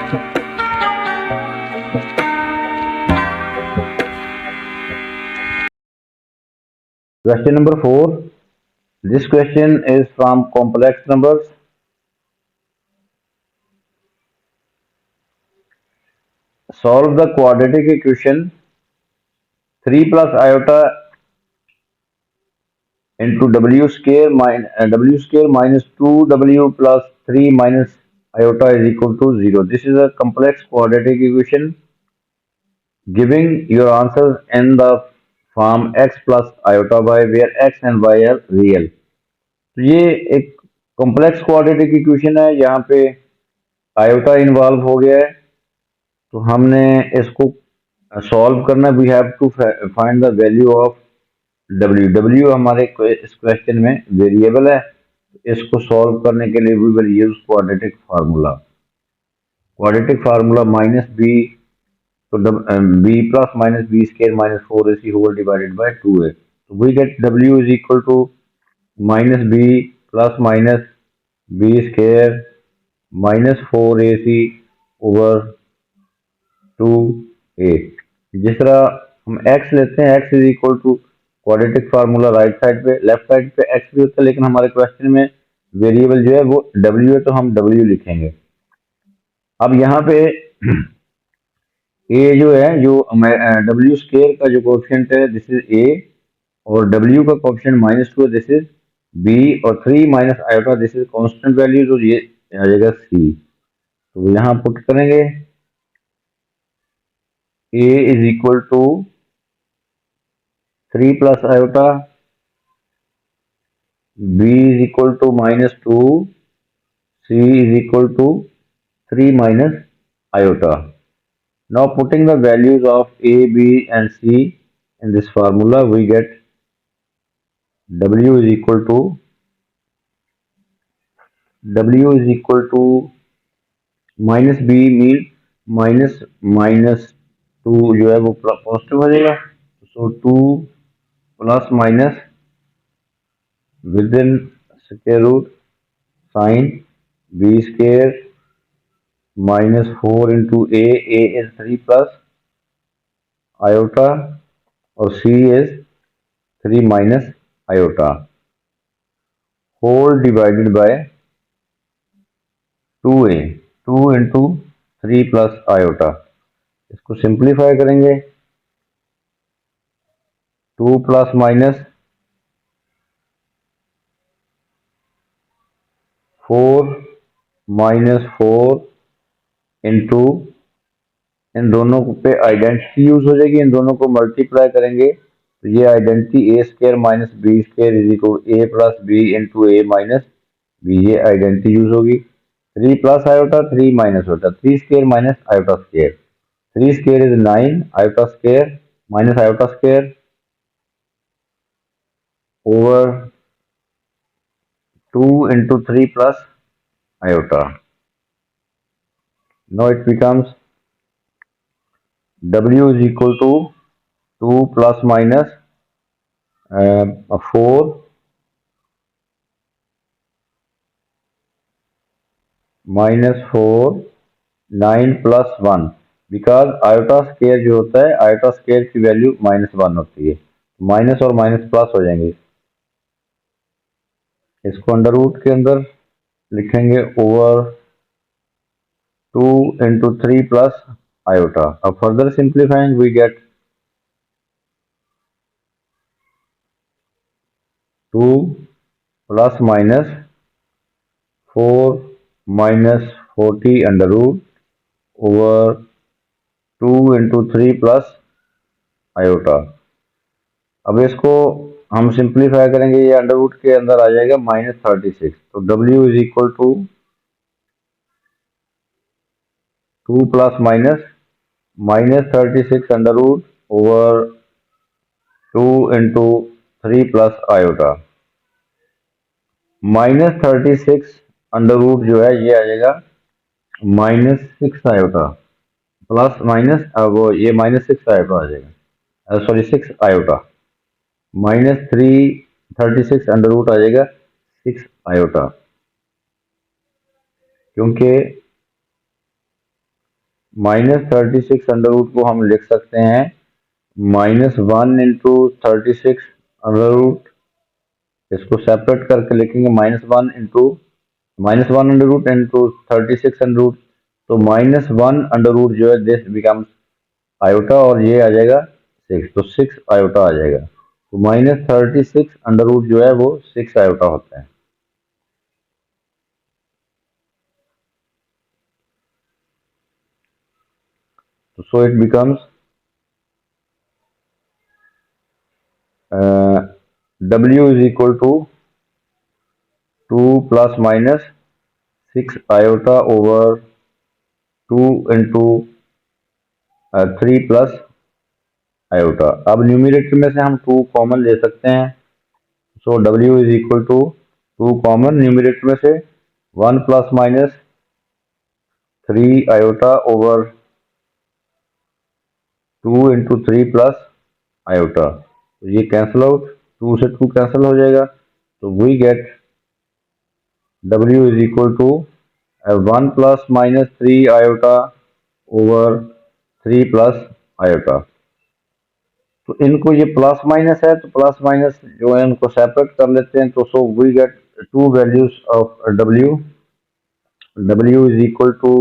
Question number 4. This question is from complex numbers. Solve the quadratic equation 3 plus iota into w square minus 2w plus 3 minus iota is equal to 0. This is a complex quadratic equation giving your answers in the form x plus iota y where x and y are real. तो ये एक complex quadratic equation है, यहाँ पे iota involve हो गया है, तो हमने इसको सॉल्व करना। We have to find the value of W. W हमारे इस क्वेश्चन में वेरिएबल है। इसको सॉल्व करने के लिए we will use quadratic formula. Quadratic formula minus B, तो B plus minus B square minus 4ac whole divided by 2a। तो we get W is equal to minus B plus minus B square minus 4ac over 2a। जिस तरह हम x लेते हैं, x is equal to quadratic formula right side पे, left side पे x भी होता है, लेकिन हमारे क्वेश्चन में वेरिएबल जो है वो w है, तो हम w लिखेंगे। अब यहाँ पे a जो है, जो w स्केयर का जो कोएफिशिएंट है दिस इज a, और w का कोएफिशिएंट -2 है दिस इज b, और 3 minus iota this is constant value, तो ये आ जाएगा c। तो यहाँ पुट करेंगे a is equal to 3 plus iota, b is equal to -2, c is equal to 3 minus iota. Now putting the values of a, b and c in this formula, we get w is equal to minus b mean minus 2 जो है वो positive हो जाएगा, सो 2 plus minus within square root sin b square minus 4 into a is 3 plus iota, और c is 3 minus iota whole divided by 2a, 2 into 3 plus iota। इसको simplify करेंगे, 2 plus minus 4 minus 4 into, इन दोनों पे identity use हो जाएगी, इन दोनों को multiply करेंगे तो ये identity a square minus b square is equal a plus B into A minus b, ये आइडेंटिटी यूज होगी। 3 plus iota 3 minus iota, 3 square minus iota square, 3 square is 9 iota square minus iota square over 2 into 3 plus iota. Now it becomes w is equal to 2 plus minus 4 minus 4 9 plus 1, because iota square जो होता है, iota square की value -1 होती है, minus और minus plus हो जाएंगे। इसको अंडर रूट के अंदर लिखेंगे ओवर 2 into 3 plus iota। अब further simplifying we get 2 plus minus 4 minus 40 under root over 2 into 3 plus iota. अब इसको हम सिंप्लीफाई करेंगे, ये अंडर रूट के अंदर आ जाएगा -36, तो w is equal to 2 plus minus -36 under root over 2 into 3 plus iota. -36 under root जो है ये आ जाएगा -6 आयोटा, प्लस माइनस वो ये -6 आयोटा आ जाएगा, सॉरी 6 आयोटा, -336 अंडर रूट आ जाएगा 6 आयोटा, क्योंकि -36 अंडर रूट को हम लिख सकते हैं -1 इंटू 36 अंडर रूट। इसको सेपरेट करके लिखेंगे -1 under root into 36 under root. तो -1 अंडर रूट जो है दिस बिकम्स आयोटा, और ये आ जाएगा 6, तो 6 आयोटा आ जाएगा। तो -36 अंडर रूट जो है वो 6 आयोटा होता है। तो so it becomes W is equal to 2 plus minus 6 iota over 2 into 3 plus iota. अब न्यूमिनेटर में से हम 2 कॉमन ले सकते हैं। So W is equal to 2 common numerator में से 1 plus minus 3 iota over 2 into 3 plus iota. तो ये कैंसिल आउट, 2 से 2 कैंसिल हो जाएगा। तो we get W is equal to 1 plus minus 3 iota over 3 plus iota. तो इनको ये प्लस माइनस है, तो प्लस माइनस जो है उनको सेपरेट कर लेते हैं। तो so we get two values of W। W is equal to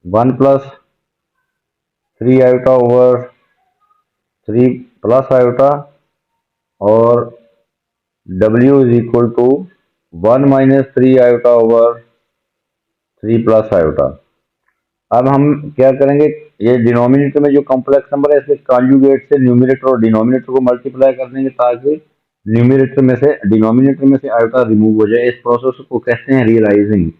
1 plus 3 iota over 3 plus iota, और W is equal to 1 minus 3 iota over 3 plus iota. अब हम क्या करेंगे, ये डिनोमिनेटर में जो कॉम्प्लेक्स नंबर है इसके कॉन्जुगेट से न्यूमिनेटर और डिनोमिनेटर को मल्टीप्लाई कर देंगे, ताकि न्यूमिनेटर में से डिनोमिनेटर में से आयोटा रिमूव हो जाए। इस प्रोसेस को कहते हैं रियलाइजिंग।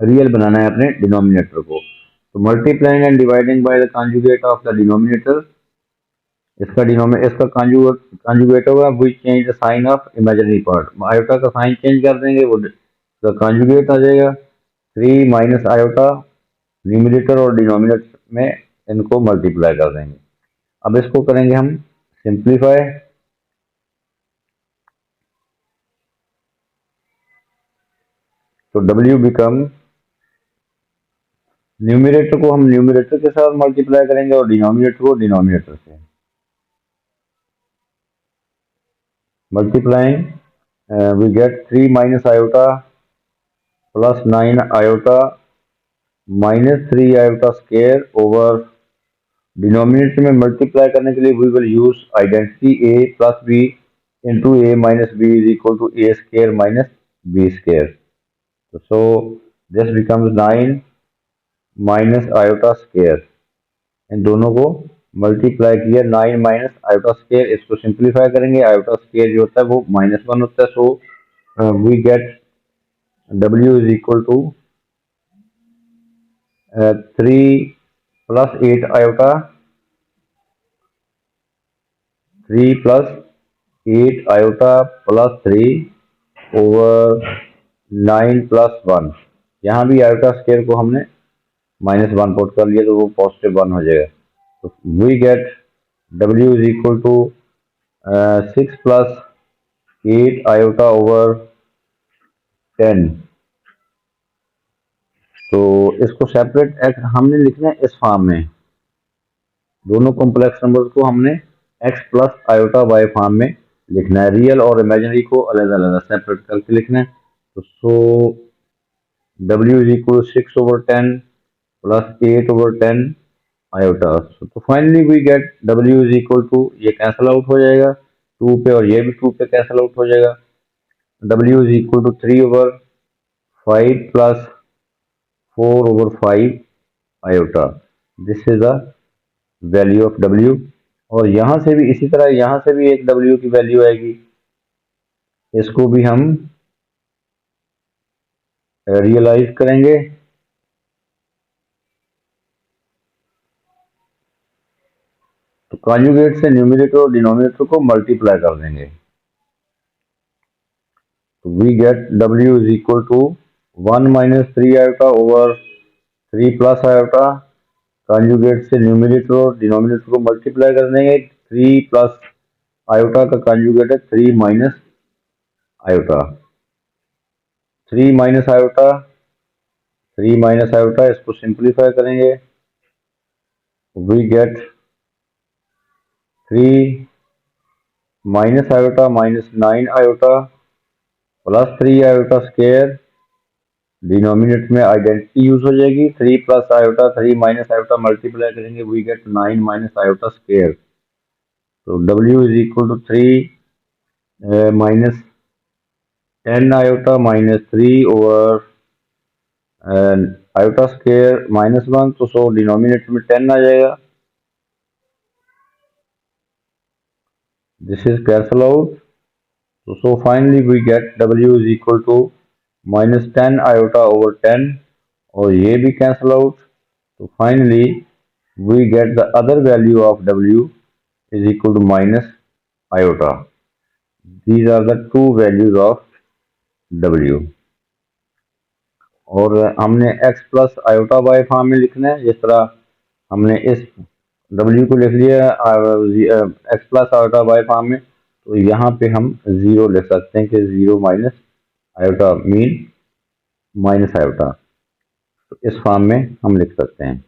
रियल बनाना है अपने डिनोमिनेटर को। तो multiplying and dividing by the conjugate of the denominator, इसका कॉन्जुगेट होगा we change the sign of imaginary part. Iota का साइन चेंज कर देंगे, वो कॉन्जुगेट आ जाएगा 3 माइनस आयोटा। न्यूमिनेटर और डिनोमिनेटर में इनको मल्टीप्लाई कर देंगे। अब इसको करेंगे हम सिंप्लीफाई। तो W बिकम, न्यूमिनेटर को हम न्यूमिनेटर के साथ मल्टीप्लाई करेंगे और डिनोमिनेटर को डिनोमिनेटर से multiplying. We get 3 minus iota plus 9 iota minus 3 iota square over, denominator में मल्टीप्लाई करने के लिए we will use identity A plus B into A minus B is equal to A square minus B square. So this becomes 9 minus iota square. इन दोनों को multiply किया 9 minus iota square. इसको simplify करेंगे, iota square जो होता है वो -1 होता है। So we get W is equal to 3 plus 8 iota, 3 plus 8 iota plus 3 over 9 plus 1। यहाँ भी आयोटा स्केयर को हमने -1 पुट कर लिया, तो वो +1 हो जाएगा। तो we get W is equal to 6 plus 8 iota over 10। तो इसको सेपरेट हमने लिखना है इस फॉर्म में। दोनों कॉम्प्लेक्स नंबर्स को हमने x plus iota y form में लिखना है। रियल और इमेजिनरी को अलग अलग सेपरेट करके लिखना है। तो so W is equal 6 over 10 plus 8 over 10 iota. तो finally we get W is equal to, ये कैंसिल आउट हो जाएगा 2 पे, और ये भी 2 पे कैंसिल आउट हो जाएगा। W is equal to 3 over 5 plus 4 over 5 iota. This is the value of W। और यहां से भी इसी तरह, यहां से भी एक W की वैल्यू आएगी, इसको भी हम रियलाइज करेंगे। तो कॉन्जुगेट से न्यूमिनेटर और डिनोमिनेटर को मल्टीप्लाई कर देंगे। तो we get W is equal to 1 minus 3 iota over 3 plus iota. Conjugate से न्यूमिनेटर और डिनोमिनेटर को मल्टीप्लाई कर देंगे। 3 प्लस आयोटा का कॉन्जुगेट है 3 minus iota. 3 minus iota 3 minus iota, इसको सिंप्लीफाई करेंगे, we get 3 minus iota minus 9 iota plus 3 iota square, denominator में आइडेंटिटी यूज हो जाएगी, 3 plus iota 3 minus iota multiply करेंगे, we get 9 minus iota square. तो W is equal to 3 minus 10 iota minus 3 over iota square minus 1, तो so denominator में 10 आ जाएगा, this is cancel out. So finally we get W is equal to minus 10 iota over 10 और ये भी cancel out. So finally we get the other value of W is equal to minus iota. These are the two values of W. और हमने x plus iota y form में लिखना है, जिस तरह हमने इस W को लिख लिया x plus iota y form में, तो यहाँ पे हम 0 लिख सकते हैं कि 0 minus iota mean minus iota, तो इस फॉर्म में हम लिख सकते हैं।